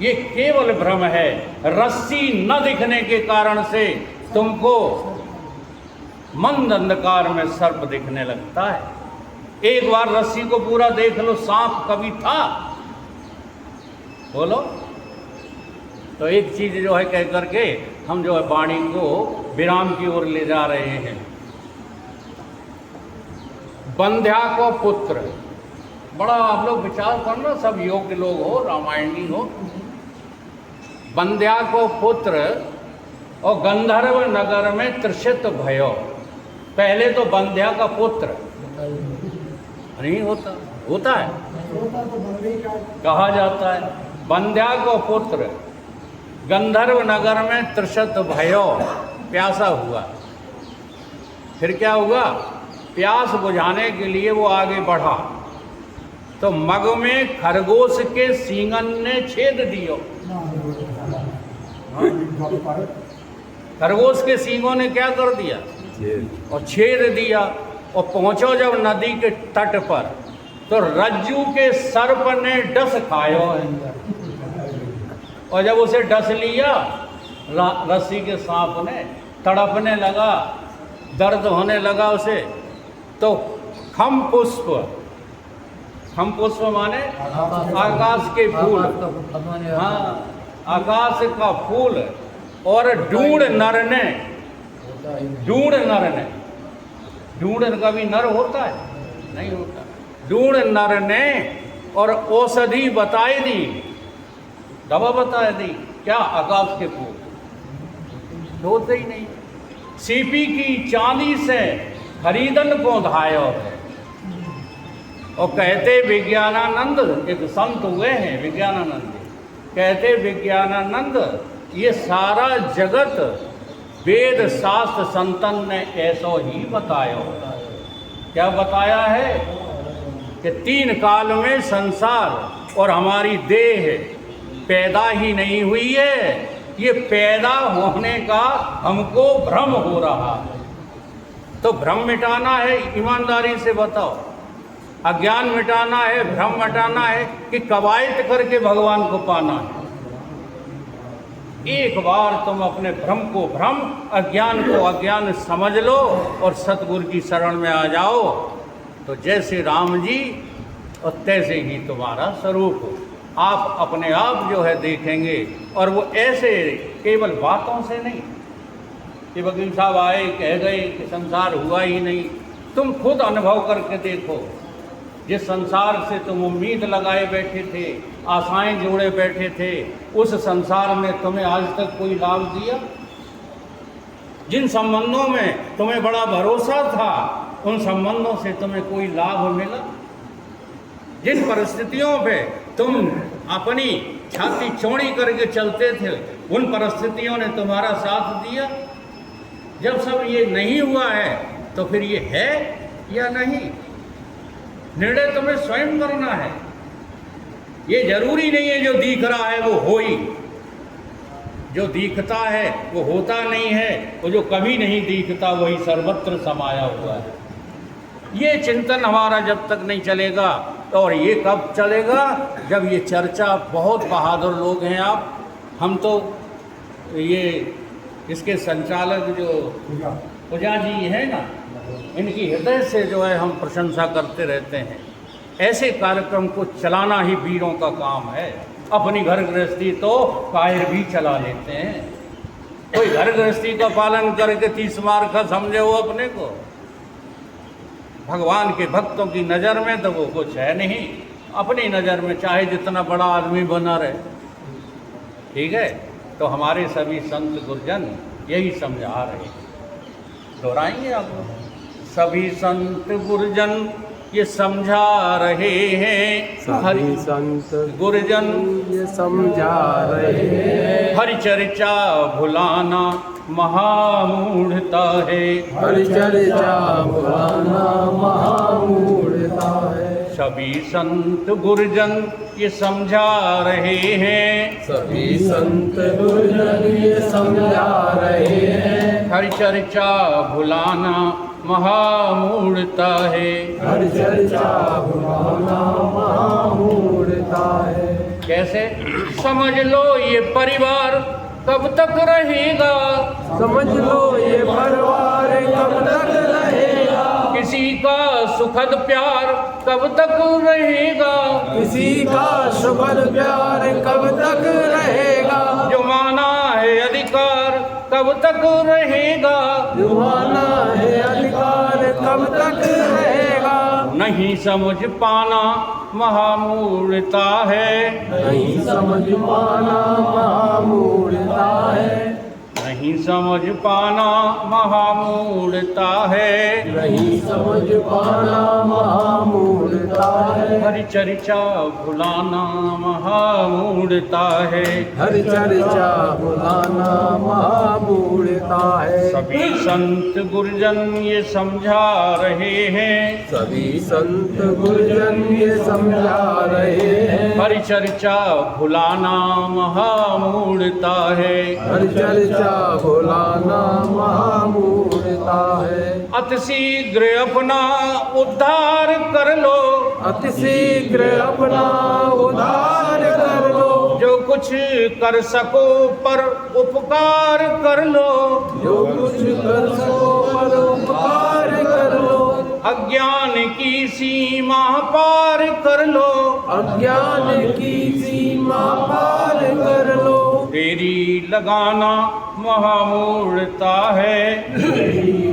ये केवल भ्रम है। रस्सी न दिखने के कारण से तुमको मंद अंधकार में सर्प दिखने लगता है। एक बार रस्सी को पूरा देख लो, सांप कभी था? बोलो। तो एक चीज जो है कह करके हम जो है वाणी को विराम की ओर ले जा रहे हैं। बंध्या को पुत्र, बड़ा आप लोग विचार करना, सब योग्य लोग हो, रामायणी हो। बंध्या को पुत्र और गंधर्व नगर में त्रिषित भयो। पहले तो बंध्या का पुत्र नहीं होता, होता है, कहा जाता है बंध्या को पुत्र गंधर्व नगर में त्रिषित भयो, प्यासा हुआ। फिर क्या हुआ? प्यास बुझाने के लिए वो आगे बढ़ा तो मग में खरगोश के सींगन ने छेद दियो। खरगोश के सींगों ने क्या कर दिया? और छेद दिया। और पहुंचो जब नदी के तट पर तो रज्जू के सर्प ने डस खायो है। और जब उसे डस लिया रस्सी के सांप ने, तड़पने लगा, दर्द होने लगा उसे, तो खम पुष्प, खम पुष्प माने आकाश के फूल, हाँ आकाश का फूल, और ढूंढ नर ने, ढूंढ नर ने, ढूंढ कभी नर होता है? नहीं होता। ढूंढ नर ने और औषधि बताई दी, दवा बता दी। क्या? आकाश के फूल होते ही नहीं। सीपी की चांदी से खरीदन को धायो है। और कहते विज्ञानानंद, एक संत हुए हैं विज्ञानानंद, कहते विज्ञानानंद ये सारा जगत वेद शास्त्र संतन ने ऐसो ही बताया। क्या बताया है? कि 3 काल में संसार और हमारी देह पैदा ही नहीं हुई है, ये पैदा होने का हमको भ्रम हो रहा है। तो भ्रम मिटाना है, ईमानदारी से बताओ। अज्ञान मिटाना है, भ्रम मिटाना है कि कवायद करके भगवान को पाना है। एक बार तुम अपने भ्रम को भ्रम, अज्ञान को अज्ञान समझ लो और सतगुरु की शरण में आ जाओ, तो जैसे राम जी और तैसे ही तुम्हारा स्वरूप हो। आप अपने आप जो है देखेंगे। और वो ऐसे केवल बातों से नहीं कि वकील साहब आए कह गए कि संसार हुआ ही नहीं। तुम खुद अनुभव करके देखो। जिस संसार से तुम उम्मीद लगाए बैठे थे, आशाएं जोड़े बैठे थे, उस संसार ने तुम्हें आज तक कोई लाभ दिया? जिन संबंधों में तुम्हें बड़ा भरोसा था, उन संबंधों से तुम्हें कोई लाभ मिला? जिन परिस्थितियों पे तुम अपनी छाती चौड़ी करके चलते थे, उन परिस्थितियों ने तुम्हारा साथ दिया? जब सब ये नहीं हुआ है तो फिर ये है या नहीं? निर्णय तुम्हें स्वयं करना है। ये जरूरी नहीं है जो दिख रहा है वो हो ही। जो दिखता है वो होता नहीं है, वो जो कभी नहीं दिखता वही सर्वत्र समाया हुआ है। ये चिंतन हमारा जब तक नहीं चलेगा, और ये कब चलेगा? जब ये चर्चा, बहुत बहादुर लोग हैं आप, हम तो ये इसके संचालक जो पूजा जी है ना, इनकी हृदय से जो है हम प्रशंसा करते रहते हैं। ऐसे कार्यक्रम को चलाना ही वीरों का काम है। अपनी घर गृहस्थी तो कायर भी चला लेते हैं। कोई घर गृहस्थी का पालन करके 30 मार का समझे वो अपने को। भगवान के भक्तों की नज़र में तो वो कुछ है नहीं, अपनी नज़र में चाहे जितना बड़ा आदमी बना रहे। ठीक है, तो हमारे सभी संत गुरुजन यही समझा रहे हैं। दोहराएंगे आप लोग? सभी संत गुरुजन ये समझा रहे हैं, सभी संत गुरुजन ये समझा रहे हैं, हरि चर्चा भुलाना महामूढ़ता है। हरि चर्चा भुलाना महामूढ़ता है। सभी संत गुरुजन ये समझा रहे हैं, सभी संत गुरुजन ये समझा रहे हैं, हरि चर्चा भुलाना महामूढ़ता है। हरि चर्चा भुलाना महामूढ़ता है। कैसे? समझ लो ये परिवार कब तक रहेगा, समझ लो ये परिवार कब तक रहेगा, किसी का सुखद प्यार कब तक रहेगा, किसी का सुखद प्यार कब तक रहेगा, जो माना है अधिकार कब तक रहेगा, जुबाना है अधिकार कब तक रहेगा, नहीं समझ पाना महामूर्खता है, नहीं समझ पाना महामूर्खता है, नहीं समझ पाना महामूर्खता है, नहीं समझ पाना महामूर्खता है, हरि चर्चा भुलाना महामूर्खता है, हर चर्चा बुलाना महामूर्खता है, सभी संत गुरुजन ये समझा रहे हैं, सभी संत गुरुजन ये समझा रहे हैं, हरि चर्चा भुलाना महामूर्खता है, हर चर्चा बुलाना महामूर्खता है, अति शीघ्र अपना उद्धार कर लो, अति शीघ्र अपना उद्धार कर लो, जो कुछ कर सको पर उपकार कर लो, जो कुछ कर सको पर उपकार कर लो, अज्ञान की सीमा पार कर लो, अज्ञान की सीमा पार कर लो, देरी लगाना महामूर्खता है,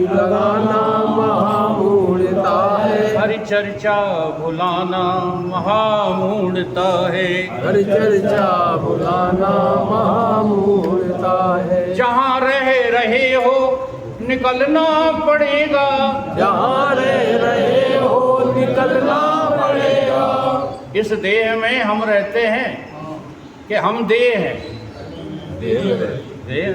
लगाना महामूर्खता है, हरि चर्चा भुलाना महामूर्खता है, हर चर्चा बुलाना महामूर्खता है, जहाँ रहे हो निकलना पड़ेगा, जहाँ रहे हो निकलना पड़ेगा, इस देह में हम रहते हैं कि हम देह हैं, देह,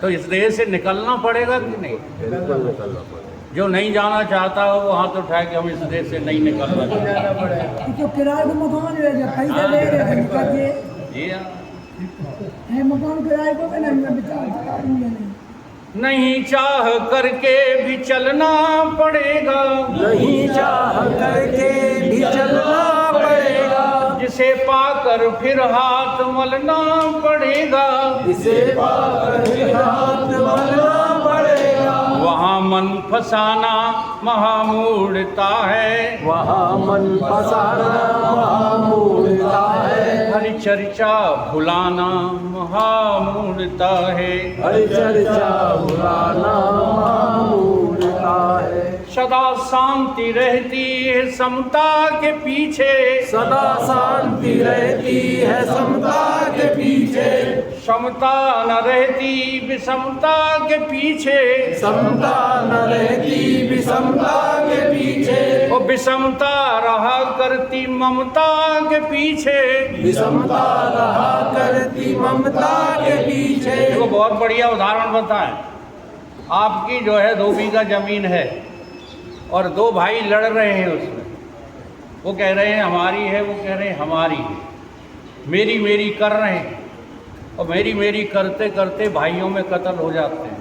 तो इस देह से निकलना पड़ेगा कि नहीं? बिल्कुल निकलना पड़ेगा, जो नहीं जाना चाहता हो वो हाथ उठाए कि हम इस देश से नहीं निकलना चाहते। तो किराए को मकान ले जा, पैसे ले रहे हैं करके जी हाँ, है मकान किराए को भी नहीं बेचा नहीं चाह करके भी चलना पड़ेगा, नहीं चाह करके भी चलना पड़ेगा, जिसे पाकर फिर हाथ मलना पड़ेगा, इसे पाकर हाथ मलना पड़ेगा, वहाँ मन फसाना महामूर्खता है, वहाँ मन फसाना महामूर्खता है, हरि चर्चा भुलाना महामूर्खता है, हर चर्चा बुलाना महामूर्खता है, सदा शांति रहती है समता के पीछे, सदा शांति रहती है समता के पीछे, समता न रहती विषमता के पीछे, समता न रहती विषमता के पीछे, और विषमता रहा करती ममता के पीछे। विषमता रहा करती ममता के पीछे। देखो बहुत बढ़िया उदाहरण बताएं। आपकी जो है 2 बीघा जमीन है और 2 भाई लड़ रहे हैं उसमें, वो कह रहे हैं हमारी है, वो कह रहे हैं हमारी है, मेरी मेरी कर रहे हैं, और मेरी मेरी करते करते भाइयों में कत्ल हो जाते हैं,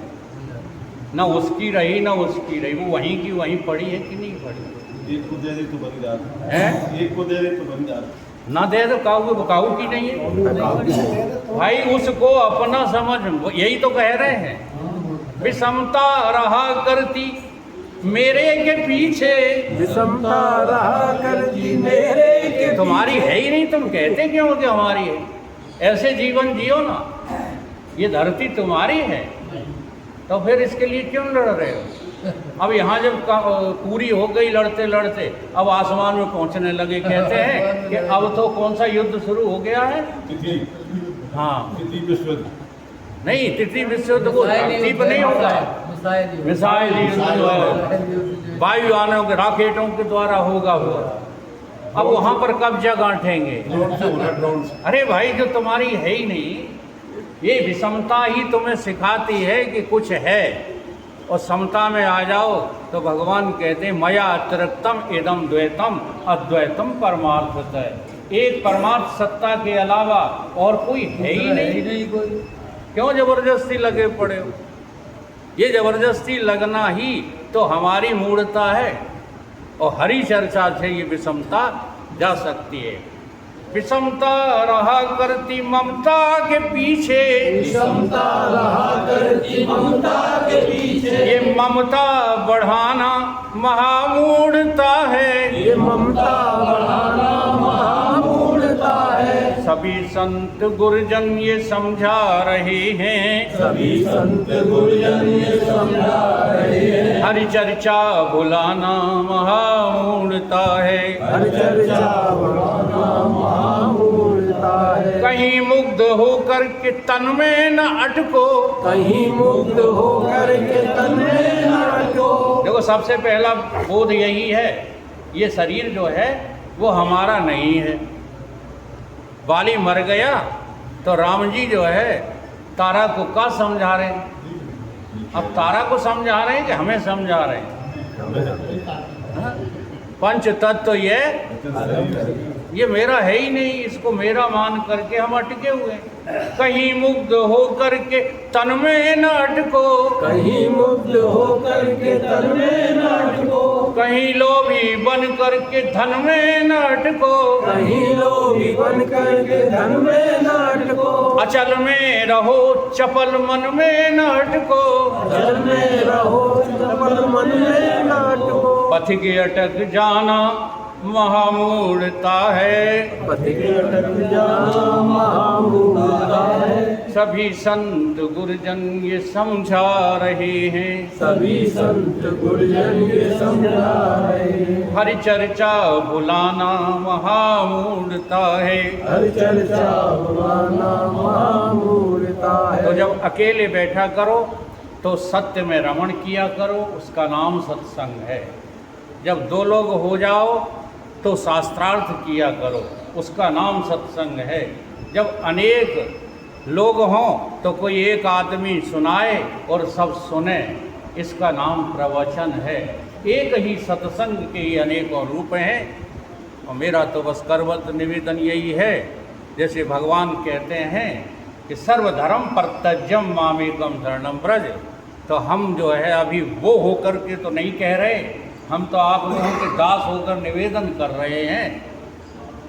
ना उसकी रही ना उसकी रही, वो वहीं की वहीं पड़ी है कि नहीं पड़ी एक को दे दे तो बन जाता है, एक को दे दे तो बन जाता। ना दे तो काऊ की नहीं है भाई, उसको अपना समझ, यही तो कह रहे हैं। विषमता रहा करती मेरे के पीछे, विषमता रहा करती मेरे के तुम्हारी है ही नहीं, तुम कहते क्यों कि हमारी है? ऐसे जीवन जियो ना, ये धरती तुम्हारी है, तो फिर इसके लिए क्यों लड़ रहे हो? अब यहाँ जब पूरी हो गई लड़ते लड़ते, अब आसमान में पहुँचने लगे, कहते हैं कि अब तो कौन सा युद्ध शुरू हो गया है? तिथि हाँ तिथि विश्व नहीं, तिथि विश्व युद्ध को धरती पर नहीं होगा, मिसाइल युद्ध जो है वायुयानों के रॉकेटों के द्वारा होगा वो। अब वहाँ पर कब्जा गांठेंगे। ड्रोन से होना, ड्रोन से। अरे भाई, जो तुम्हारी है ही नहीं, ये विषमता ही तुम्हें सिखाती है कि कुछ है, और समता में आ जाओ तो भगवान कहते हैं मया अतिरिक्तम इदम द्वैतम अद्वैतम परमार्थतः। एक परमार्थ सत्ता के अलावा और कोई है ही नहीं कोई। क्यों जबरदस्ती लगे पड़े हो? ये जबरदस्ती लगना ही तो हमारी मूढ़ता है, और हरि चर्चा से ये विषमता जा सकती है। विषमता रहा करती ममता के पीछे, विषमता रहा करती ममता के पीछे, ये ममता बढ़ाना महामूढ़ता है, ये ममता बढ़ाना महामूढ़ता है। सभी संत गुरुजन ये समझा रहे हैं, सभी संत गुरुजन ये समझा रहे हैं, हरि चर्चा भुलाना महामूढ़ता है, हर चर्चा बढ़ाना महामूढ़ता है। कहीं मुग्ध होकर के तन में न अटको। कहीं मुक्त होकर के तन में न अटको। देखो सबसे पहला बोध यही है, ये शरीर जो है वो हमारा नहीं है। बाली मर गया तो राम जी जो है तारा को क्या समझा रहे हैं? अब तारा को समझा रहे हैं कि हमें समझा रहे हैं? हाँ? पंच तत्व ये मेरा है ही नहीं, इसको मेरा मान करके हम अटके हुए हैं। कहीं मुग्ध होकर के तन में न अटको, कहीं मुक्त होकर के तन में न अटको। कहीं लोभी बन करके धन में न अटको, कहीं लोभी बन कर के धन में न अटको। अचल में रहो चपल मन में न अटको, जल में रहो चपल मन में न अटको। पथ के अटक जाना महामूढ़ता है, पति के अटक जाना महामूढ़ता है। सभी संत गुरुजन ये समझा रहे हैं, सभी संत गुरुजन ये समझा रहे हैं, हरि चर्चा भुलाना महामूढ़ता है। हर चर्चा भुलाना महामूढ़ता है। तो जब अकेले बैठा करो तो सत्य में रमण किया करो, उसका नाम सत्संग है। जब दो लोग हो जाओ तो शास्त्रार्थ किया करो, उसका नाम सत्संग है। जब अनेक लोग हों तो कोई एक आदमी सुनाए और सब सुने, इसका नाम प्रवचन है। एक ही सत्संग के ही अनेकों रूप हैं। और मेरा तो बस करवत निवेदन यही है, जैसे भगवान कहते हैं कि सर्वधर्म परत्यज्यम मामेकम शरणम ब्रज। तो हम जो है अभी वो होकर के तो नहीं कह रहे, हम तो आप लोगों के दास होकर निवेदन कर रहे हैं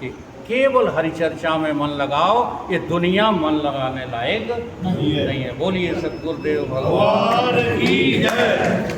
कि केवल हरि चर्चा में मन लगाओ, ये दुनिया मन लगाने लायक नहीं है। बोलिए सतगुरुदेव भगवान की जय।